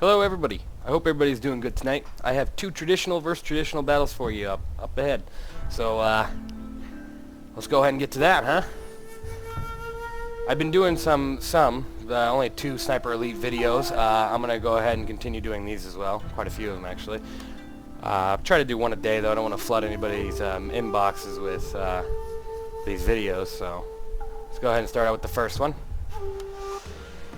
Hello everybody. I hope everybody's doing good tonight. I have two traditional versus traditional battles for you up ahead. So let's go ahead and get to that, huh? I've been doing only 2 Sniper Elite videos. I'm going to go ahead and continue doing these as well. Quite a few of them actually. Try to do one a day though. I don't want to flood anybody's inboxes with these videos. So let's go ahead and start out with the first one.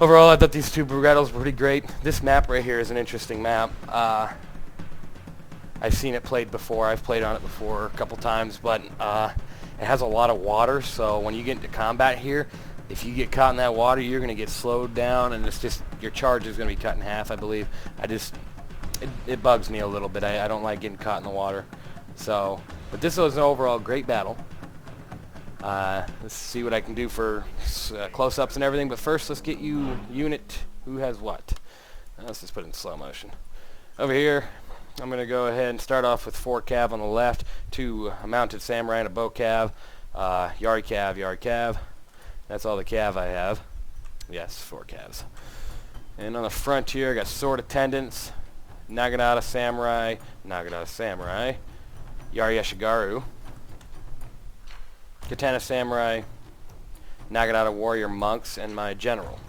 Overall, I thought these 2 battles were pretty great. This map right here is an interesting map. I've seen it played before. I've played on it before a couple times, but it has a lot of water, so when you get into combat here, if you get caught in that water, you're going to get slowed down, and it's just, your charge is going to be cut in half, I believe. It bugs me a little bit. I don't like getting caught in the water. So, but this was an overall great battle. Let's see what I can do for close-ups and everything, but first let's get you unit who has what. Let's just put it in slow motion. Over here, I'm going to go ahead and start off with 4 cav on the left, 2 mounted samurai and a bow cav, yari cav. That's all the cav I have. Yes, 4 calves. And on the front here, I got sword attendants, Naginata samurai, Yari Eshigaru, Katana Samurai, Naginata Warrior Monks, and my General.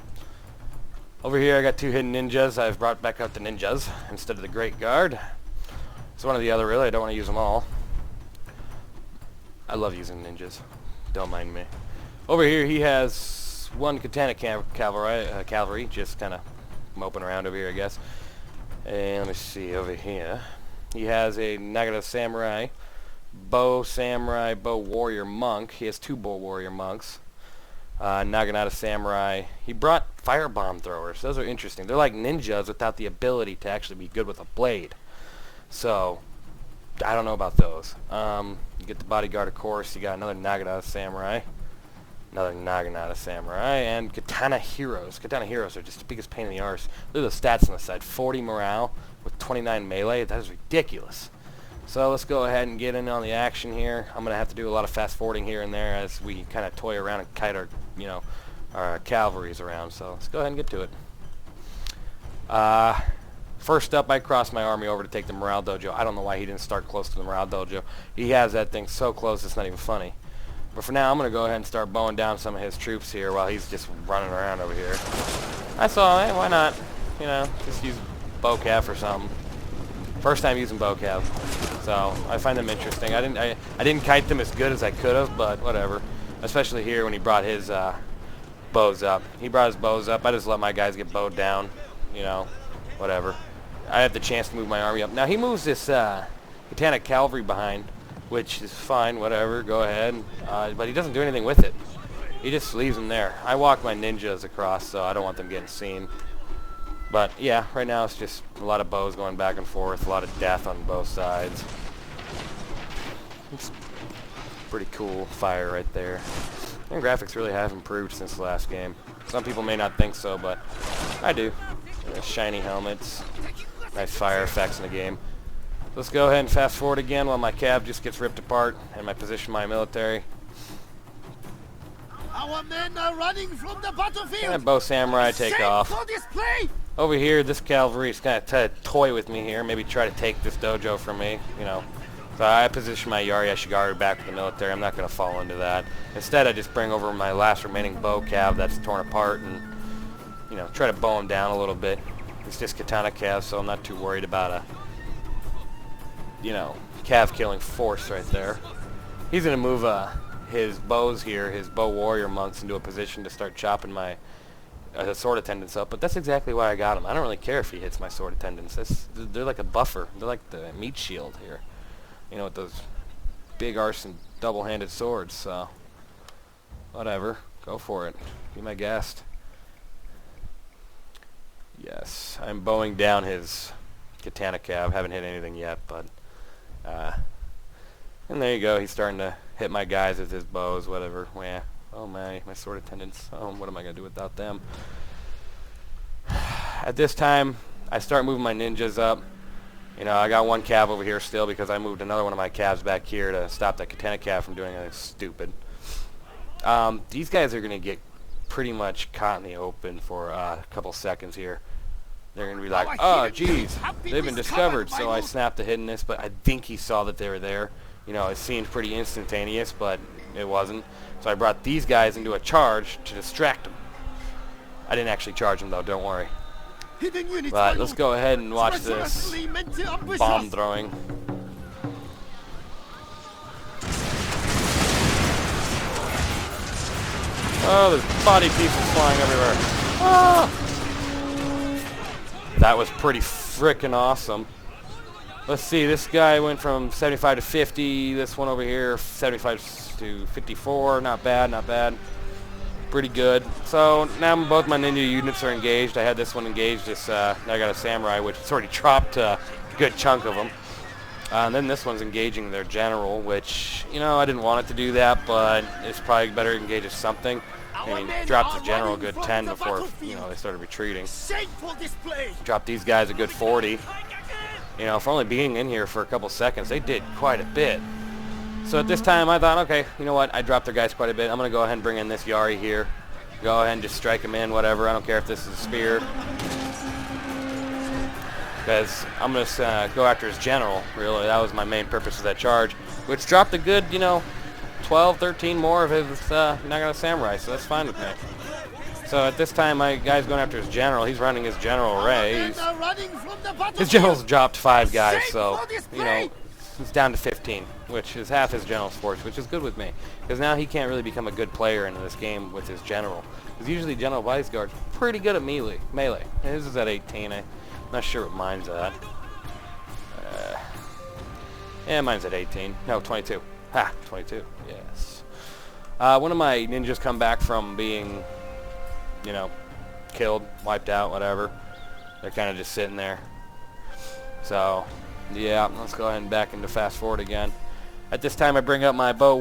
Over here I got 2 hidden ninjas. I've brought back out the ninjas instead of the Great Guard. It's one or the other really. I don't want to use them all. I love using ninjas. Don't mind me. Over here he has 1 Katana cavalry, just kind of moping around over here I guess. And let me see over here. He has a Naginata Samurai, bow warrior monk. He has 2 bow warrior monks. Naginata samurai. He brought firebomb throwers. Those are interesting. They're like ninjas without the ability to actually be good with a blade. So I don't know about those. You get the bodyguard, of course. You got another Naginata samurai, and katana heroes. Katana heroes are just the biggest pain in the arse. Look at the stats on the side. 40 morale with 29 melee. That is ridiculous. So let's go ahead and get in on the action here. I'm going to have to do a lot of fast forwarding here and there as we kind of toy around and kite our cavalries around. So let's go ahead and get to it. First up, I crossed my army over to take the morale dojo. I don't know why he didn't start close to the morale dojo. He has that thing so close it's not even funny. But for now, I'm going to go ahead and start bowing down some of his troops here while he's just running around over here. I saw, hey, why not? Just use bow cav or something. First time using bow cav, so I find them interesting. I didn't kite them as good as I could have, but whatever. Especially here when he brought his bows up. He brought his bows up. I just let my guys get bowed down. Whatever. I had the chance to move my army up. Now he moves this Katana cavalry behind, which is fine. Whatever. Go ahead. But he doesn't do anything with it. He just leaves them there. I walk my ninjas across, so I don't want them getting seen. But yeah, right now it's just a lot of bows going back and forth, a lot of death on both sides. It's pretty cool fire right there. And graphics really have improved since the last game. Some people may not think so, but I do. Shiny helmets, nice fire effects in the game. Let's go ahead and fast forward again while my cav just gets ripped apart and I position my military. Our men are running from the battlefield. And bow samurai take off. Over here, this cavalry is kind of toy with me here. Maybe try to take this dojo from me, So I position my Yari Eshigaru back with the military. I'm not going to fall into that. Instead, I just bring over my last remaining bow cav that's torn apart and, try to bow him down a little bit. It's just katana cav, so I'm not too worried about a, cav killing force right there. He's going to move his bows here, his bow warrior monks, into a position to start chopping my sword attendants up, but that's exactly why I got him. I don't really care if he hits my sword attendants. They're like a buffer. They're like the meat shield here. With those big arse and double-handed swords, so whatever. Go for it. Be my guest. Yes, I'm bowing down his katana cav. Haven't hit anything yet, but and there you go. He's starting to hit my guys with his bows, whatever. Yeah. Oh my sword attendants. Oh, what am I going to do without them? At this time, I start moving my ninjas up. I got 1 cav over here still because I moved another one of my calves back here to stop that katana cav from doing anything stupid. These guys are going to get pretty much caught in the open for a couple seconds here. they're going to be like, oh, geez, they've been discovered. So I snapped the hiddenness, but I think he saw that they were there. You know, it seemed pretty instantaneous, but it wasn't. So I brought these guys into a charge to distract them. I didn't actually charge them, though, don't worry. But let's go ahead and watch this bomb throwing. Oh, there's body pieces flying everywhere. Ah! That was pretty frickin' awesome. Let's see, this guy went from 75 to 50. This one over here, 75 to 54. Not bad, not bad. Pretty good. So now both my ninja units are engaged. I had this one engaged. I got a samurai, which has already dropped a good chunk of them. And then this one's engaging their general, which, you know, I didn't want it to do that, but it's probably better to engage as something. I mean, dropped the general a good 10 before, you know, they started retreating. Dropped these guys a good 40. You know, for only being in here for a couple seconds, they did quite a bit. So at this time, I thought, okay, you know what? I dropped their guys quite a bit. I'm going to go ahead and bring in this Yari here. Go ahead and just strike him in, whatever. I don't care if this is a spear. Because I'm going to go after his general, really. That was my main purpose of that charge. Which dropped a good, you know, 12, 13 more of his Nagata Samurai, so that's fine with me. So at this time, my guy's going after his general. He's running his general array. His general's dropped 5 guys, so, you know, he's down to 15, which is half his general's force, which is good with me. Because now he can't really become a good player in this game with his general. Because usually General Weisgard's pretty good at melee. His is at 18. I'm not sure what mine's at. Yeah, mine's at 18. No, 22. Ha, 22. Yes. One of my ninjas come back from being, you know, killed, wiped out, whatever. They're kind of just sitting there. So, yeah, let's go ahead and back into fast forward again. At this time, I bring up my bow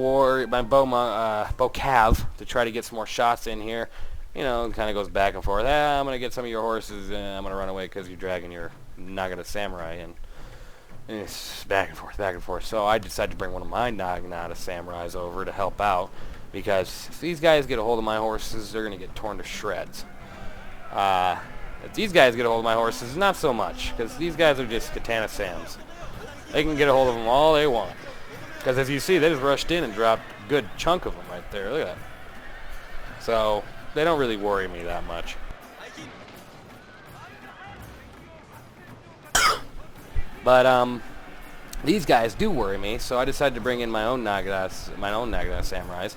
cav to try to get some more shots in here. You know, it kind of goes back and forth. I'm gonna get some of your horses, and I'm gonna run away because you're dragging your Nagata Samurai, and it's back and forth, back and forth. So I decided to bring one of my Nagata Samurais over to help out, because if these guys get a hold of my horses, they're gonna get torn to shreds. If these guys get a hold of my horses, not so much, because these guys are just Katana Sams. They can get a hold of them all they want. Because as you see, they just rushed in and dropped a good chunk of them right there. Look at that. So they don't really worry me that much. But these guys do worry me, so I decided to bring in my own Nagata Samurais,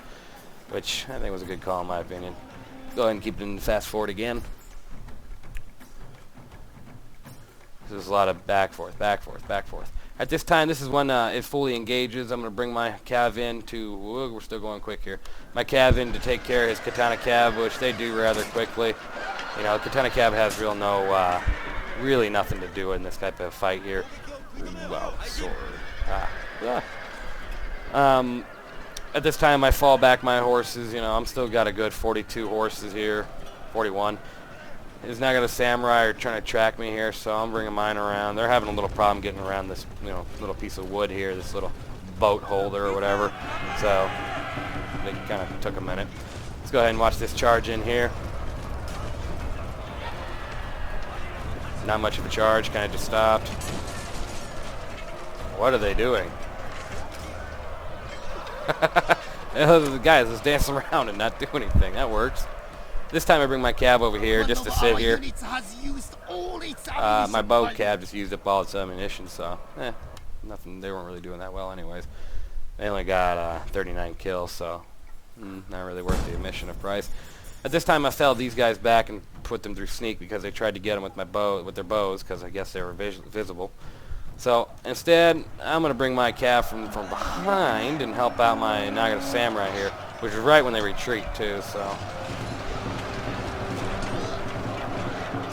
which I think was a good call in my opinion. Go ahead and keep it in fast forward again. There's a lot of back, forth, back, forth, back, forth. At this time, this is when it fully engages. I'm going to bring my cav in to... Whoa, we're still going quick here. My cav in to take care of his Katana Cav, which they do rather quickly. You know, Katana Cav has really nothing to do in this type of fight here. Well, sword. At this time, I fall back my horses. You know, I'm still got a good 42 horses here. 41. His Nagata Samurai are trying to track me here, so I'm bringing mine around. They're having a little problem getting around this, you know, little piece of wood here, this little boat holder or whatever. So they kind of took a minute. Let's go ahead and watch this charge in here. Not much of a charge, kind of just stopped. What are they doing? The guys just dancing around and not do anything. That works. This time I bring my cab over here just to sit here. My bow cab just used up all its ammunition, so nothing. They weren't really doing that well anyways. They only got 39 kills, so not really worth the admission of price. At this time I fell these guys back and put them through sneak because they tried to get them with their bows, because I guess they were visible. So instead I'm going to bring my cab from behind and help out my Nagata Samurai here, which is right when they retreat too, so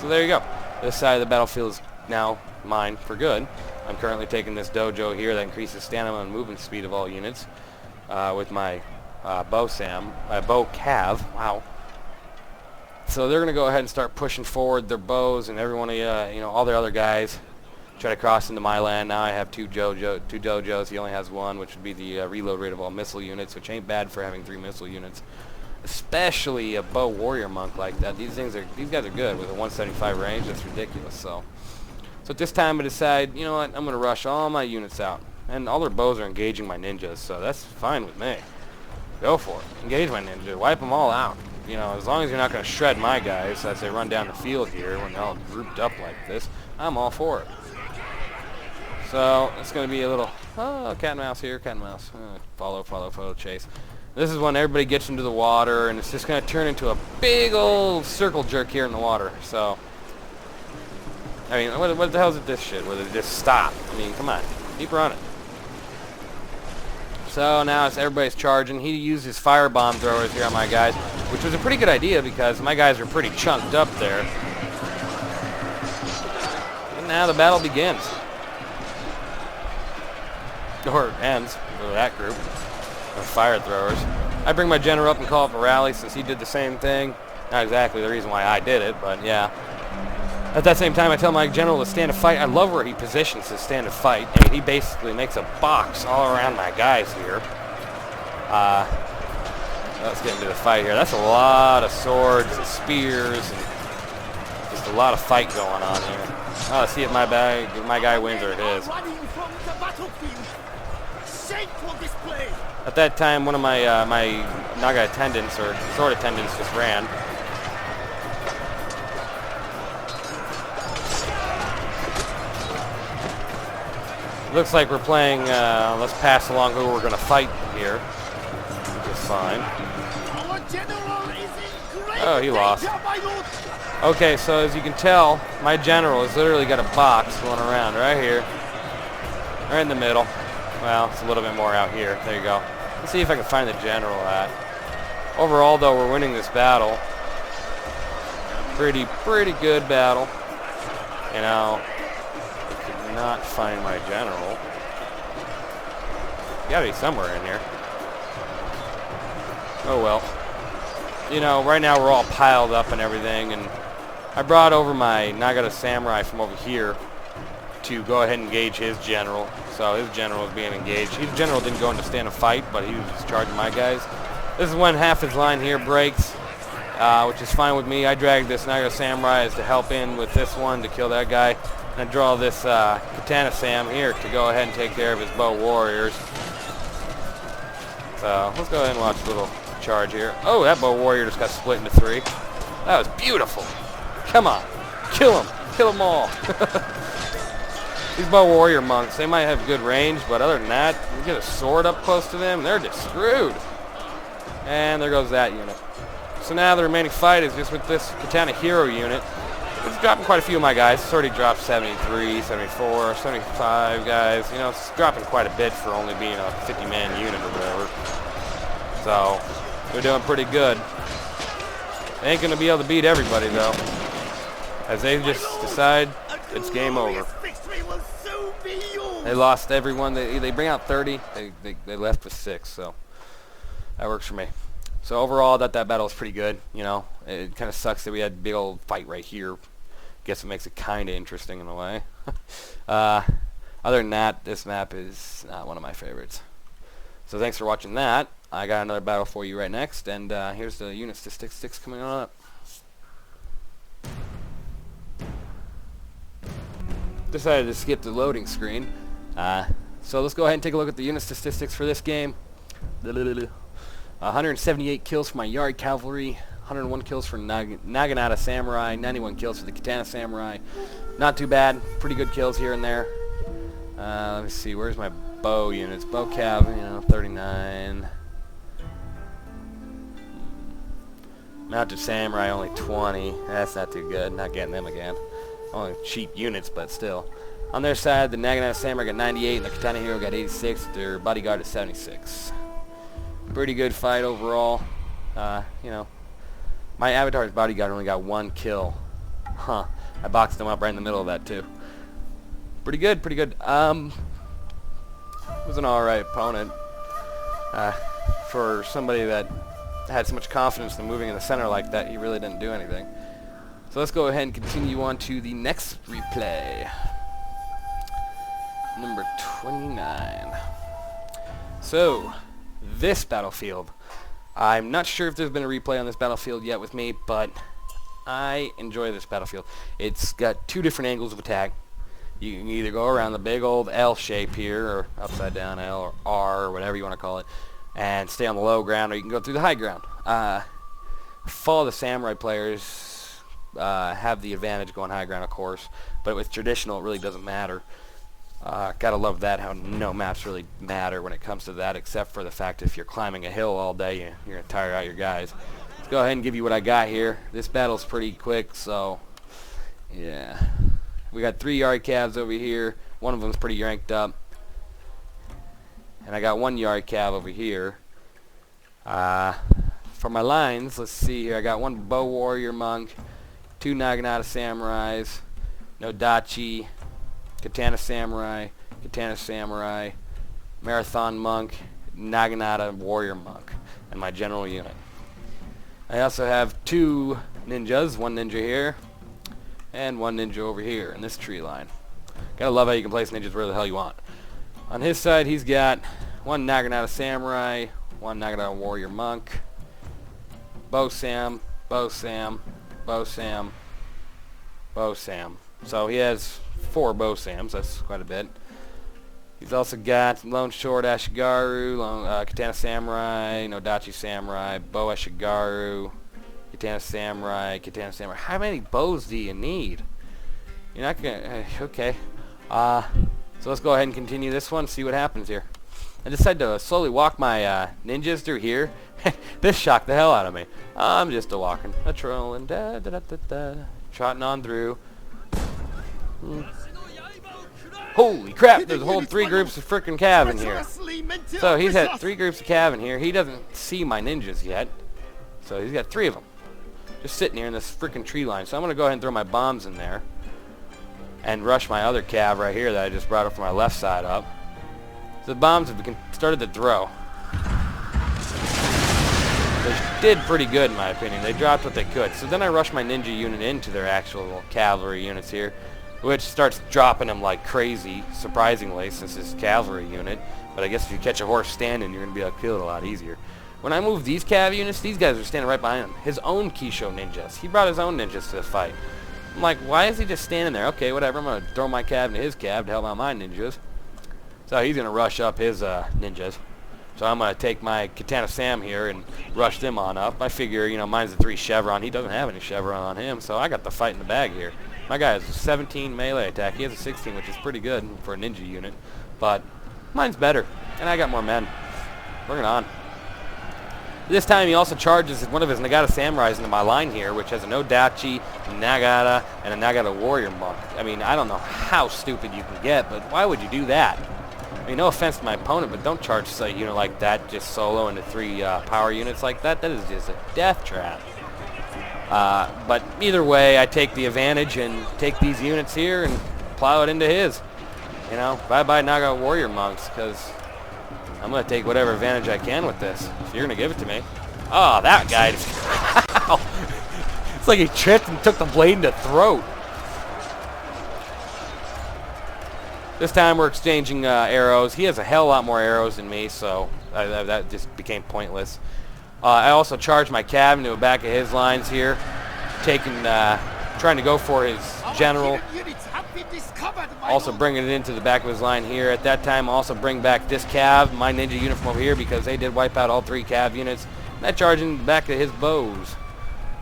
there you go. This side of the battlefield is now mine for good. I'm currently taking this dojo here that increases stamina and movement speed of all units with my bow cav. Wow. So they're going to go ahead and start pushing forward their bows, and every one of you know, all their other guys try to cross into my land. Now I have two dojos. He only has one, which would be the reload rate of all missile units, which ain't bad for having 3 missile units. especially a bow warrior monk like that. These guys are good with a 175 range. That's ridiculous. So at this time I decide, you know what, I'm gonna rush all my units out, and all their bows are engaging my ninjas, so that's fine with me. Go for it. Engage my ninja. Wipe them all out. You know, as long as you're not gonna shred my guys as they run down the field here when they're all grouped up like this, I'm all for it. So it's gonna be a little cat and mouse here, cat and mouse. Follow, chase. This is when everybody gets into the water, and it's just going to turn into a big old circle jerk here in the water. So, I mean, what the hell is it this shit? Where they just stop? I mean, come on. Keep running. So now it's everybody's charging. He used his firebomb throwers here on my guys, which was a pretty good idea because my guys are pretty chunked up there. And now the battle begins. Or ends for that group. Fire throwers. I bring my general up and call up a rally since he did the same thing. Not exactly the reason why I did it, but yeah. At that same time, I tell my general to stand to fight. I love where he positions his stand to fight. I mean, he basically makes a box all around my guys here. Let's get into the fight here. That's a lot of swords and spears and just a lot of fight going on here. Oh, let's see if my guy wins or his. At that time, one of my Naga attendants, or sword attendants, just ran. Looks like we're playing, let's pass along who we're going to fight here. Which is fine. Oh, he lost. Okay, so as you can tell, my general has literally got a box going around right here. Right in the middle. Well, it's a little bit more out here. There you go. Let's see if I can find the general at. Overall, though, we're winning this battle. Pretty good battle. You know, I could not find my general. You gotta be somewhere in here. Oh well. You know, right now we're all piled up and everything, and I brought over my Nagata samurai from over here to go ahead and engage his general. So his general is being engaged. His general didn't go into stand a fight, but he was just charging my guys. This is when half his line here breaks, which is fine with me. I dragged this Nagata samurai as to help in with this one to kill that guy. And I draw this katana sam here to go ahead and take care of his bow warriors. So let's go ahead and watch a little charge here. Oh, that bow warrior just got split into three. That was beautiful. Come on. Kill him. Kill them all. These bow warrior monks, they might have good range, but other than that, you get a sword up close to them, they're just screwed. And there goes that unit. So now the remaining fight is just with this Katana Hero unit. It's dropping quite a few of my guys. It's already dropped 73, 74, 75 guys. You know, it's dropping quite a bit for only being a 50-man unit or whatever. So, they're doing pretty good. They ain't going to be able to beat everybody, though. As they just decide it's game over. They lost everyone. They bring out 30. They left with 6, so that works for me. So overall, that battle was pretty good. You know, it kind of sucks that we had a big old fight right here. Guess it makes it kind of interesting in a way. Other than that, this map is not one of my favorites. So thanks for watching that. I got another battle for you right next, and here's the unit statistics coming on up. Decided to skip the loading screen. So let's go ahead and take a look at the unit statistics for this game. 178 kills for my Yari Cavalry, 101 kills for Naginata Samurai, 91 kills for the Katana Samurai. Not too bad. Pretty good kills here and there. Let me see. Where's my bow units? Bow Cav, you know, 39. Mounted Samurai, only 20. That's not too good. Not getting them again. Only cheap units, but still. On their side, the Naginata Samurai got 98, and the Katana Hero got 86. Their bodyguard is 76. Pretty good fight overall. You know, my avatar's bodyguard only got 1 kill. Huh. I boxed him up right in the middle of that, too. Pretty good, pretty good. Was an alright opponent. For somebody that had so much confidence in moving in the center like that, he really didn't do anything. So let's go ahead and continue on to the next replay. Number 29. So, this battlefield. I'm not sure if there's been a replay on this battlefield yet with me, but I enjoy this battlefield. It's got two different angles of attack. You can either go around the big old L shape here, or upside down L, or R, or whatever you want to call it, and stay on the low ground, or you can go through the high ground. Fall of the Samurai players have the advantage going high ground, of course, but with traditional, it really doesn't matter. Gotta love that, how no maps really matter when it comes to that, except for the fact if you're climbing a hill all day, you're going to tire out your guys. Let's go ahead and give you what I got here. This battle's pretty quick, so yeah. We got 3 Yari Cavs over here. One of them's pretty ranked up. And I got 1 Yari Cav over here. For my lines, let's see here. I got 1 Bow Warrior Monk, 2 Naginata Samurais, no Dachi, Katana Samurai, Marathon Monk, Naginata Warrior Monk, and my general unit. I also have 2 ninjas, 1 ninja here, and 1 ninja over here in this tree line. Gotta love how you can place ninjas where the hell you want. On his side, he's got 1 Naginata Samurai, 1 Naginata Warrior Monk, Bow Sam, Bow Sam, Bow Sam, Bow Sam. So he has 4 Bow Sams, that's quite a bit. He's also got Lone Sword Ashigaru, Katana Samurai, Nodachi Samurai, Bow Ashigaru, Katana Samurai. How many bows do you need? You're not gonna... okay. So let's go ahead and continue this one, see what happens here. I decided to slowly walk my ninjas through here. This shocked the hell out of me. I'm just a walking, a trolling, trotting on through. Holy crap, there's a whole 3 groups of frickin' cav in here. So he's had 3 groups of cav in here. He doesn't see my ninjas yet. So he's got 3 of them. Just sitting here in this frickin' tree line. So I'm going to go ahead and throw my bombs in there. And rush my other cav right here that I just brought up from my left side up. So the bombs have started to throw. They did pretty good in my opinion. They dropped what they could. So then I rushed my ninja unit into their actual cavalry units here, which starts dropping them like crazy, surprisingly, since it's a cavalry unit. But I guess if you catch a horse standing, you're going to be able to kill it a lot easier. When I moved these cav units, these guys are standing right behind him. His own Kisho ninjas. He brought his own ninjas to the fight. I'm like, why is he just standing there? Okay, whatever. I'm going to throw my cav into his cav to help out my ninjas. So he's going to rush up his ninjas. So I'm going to take my Katana Sam here and rush them on up. I figure, you know, mine's a 3 chevron. He doesn't have any chevron on him, so I got the fight in the bag here. My guy has a 17 melee attack. He has a 16, which is pretty good for a ninja unit. But mine's better, and I got more men. Bring it on. This time he also charges one of his Nagata Samurais into my line here, which has a Nodachi, Nagata, and a Nagata Warrior Monk. I mean, I don't know how stupid you can get, but why would you do that? I mean, no offense to my opponent, but don't charge a unit like that just solo into 3 power units like that. That is just a death trap. But either way, I take the advantage and take these units here and plow it into his. You know, bye-bye Naga Warrior Monks, because I'm going to take whatever advantage I can with this. If you're going to give it to me. Oh, that guy just... It's like he tripped and took the blade in the throat. This time we're exchanging arrows. He has a hell lot more arrows than me, so that just became pointless. I also charged my cav into the back of his lines here, trying to go for his general. Also bringing it into the back of his line here. At that time, also bring back this cav, my ninja unit from over here, because they did wipe out all 3 cav units. And I charged in the back of his bows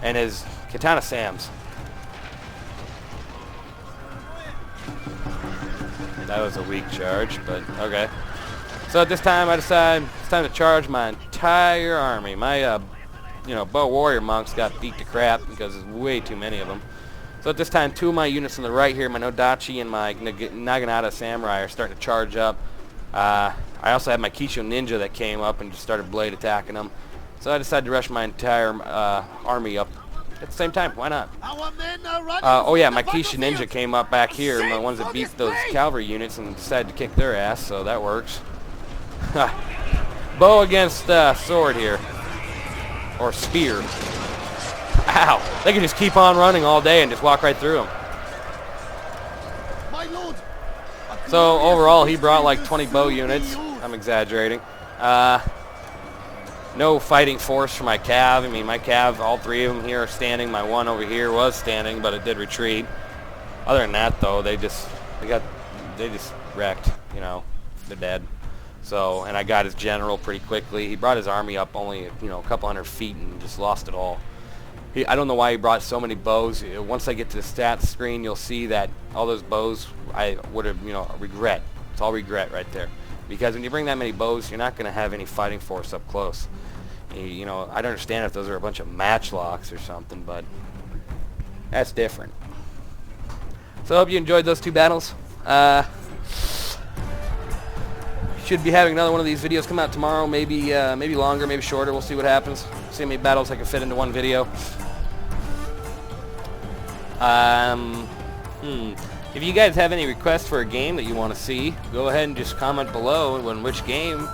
and his Katana Sams. That was a weak charge, but okay. So at this time, I decide it's time to charge my entire army. My, Bow Warrior Monks got beat to crap because there's way too many of them. So at this time, 2 of my units on the right here, my Nodachi and my Naginata Samurai, are starting to charge up. I also had my Kisho Ninja that came up and just started blade attacking them. So I decided to rush my entire army up at the same time. Why not? Oh yeah, my Kisho Ninja came up back here, the ones that beat those cavalry units, and decided to kick their ass, so that works. Bow against sword here. Or spear. Ow! They can just keep on running all day and just walk right through them. So overall, he brought like 20 bow units. I'm exaggerating. no fighting force for my cav. I mean, my cav, all three of them here are standing. My one over here was standing, but it did retreat. Other than that, though, they just wrecked. You know, they're dead. So, and I got his general pretty quickly. He brought his army up only, you know, a couple hundred feet and just lost it all. I don't know why he brought so many bows. Once I get to the stats screen, you'll see that all those bows I would have, you know, regret. It's all regret right there. Because when you bring that many bows, you're not going to have any fighting force up close. You know, I'd understand if those are a bunch of matchlocks or something, but that's different. So I hope you enjoyed those two battles. Should be having another one of these videos come out tomorrow, maybe maybe longer, maybe shorter. We'll see what happens. See how many battles I can fit into one video. If you guys have any requests for a game that you want to see, go ahead and just comment below on which game,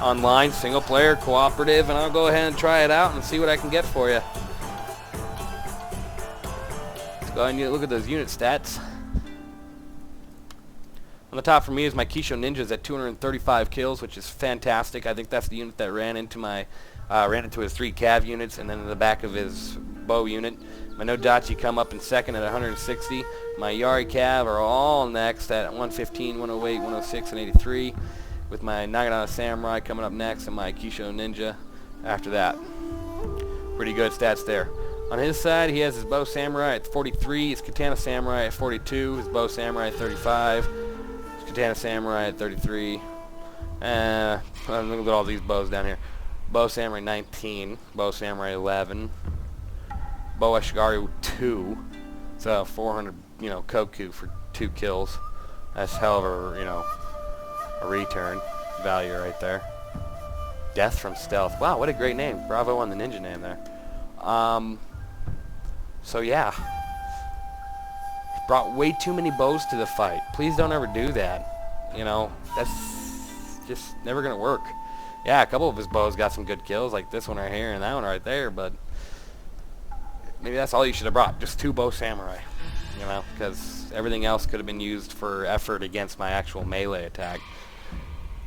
online, single player, cooperative, and I'll go ahead and try it out and see what I can get for you. Let's go ahead and look at those unit stats. On the top for me is my Kisho Ninjas at 235 kills, which is fantastic. I think that's the unit that ran into his 3 cav units, and then in the back of his bow unit. My Nodachi come up in second at 160. My Yari cav are all next at 115, 108, 106, and 83, with my Nagana Samurai coming up next, and my Kisho Ninja after that. Pretty good stats there. On his side, he has his Bow Samurai at 43, his Katana Samurai at 42, his Bow Samurai at 35. Katana Samurai at 33. Look at all these bows down here. Bow Samurai 19. Bow Samurai 11. Bow Ashigaru 2. So 400, you know, Koku for 2 kills. That's hell of a, you know, a return value right there. Death from Stealth. Wow, what a great name. Bravo on the ninja name there. So yeah. Brought way too many bows to the fight. Please don't ever do that. You know, that's just never going to work. Yeah, a couple of his bows got some good kills, like this one right here and that one right there, but maybe that's all you should have brought, just 2 Bow Samurai, you know, because everything else could have been used for effort against my actual melee attack.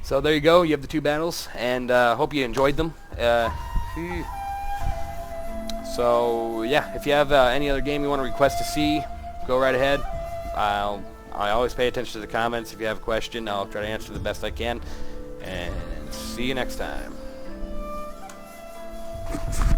So there you go, you have the 2 battles, and hope you enjoyed them. So yeah, if you have any other game you want to request to see, go right ahead. I always pay attention to the comments. If you have a question, I'll try to answer the best I can. And see you next time.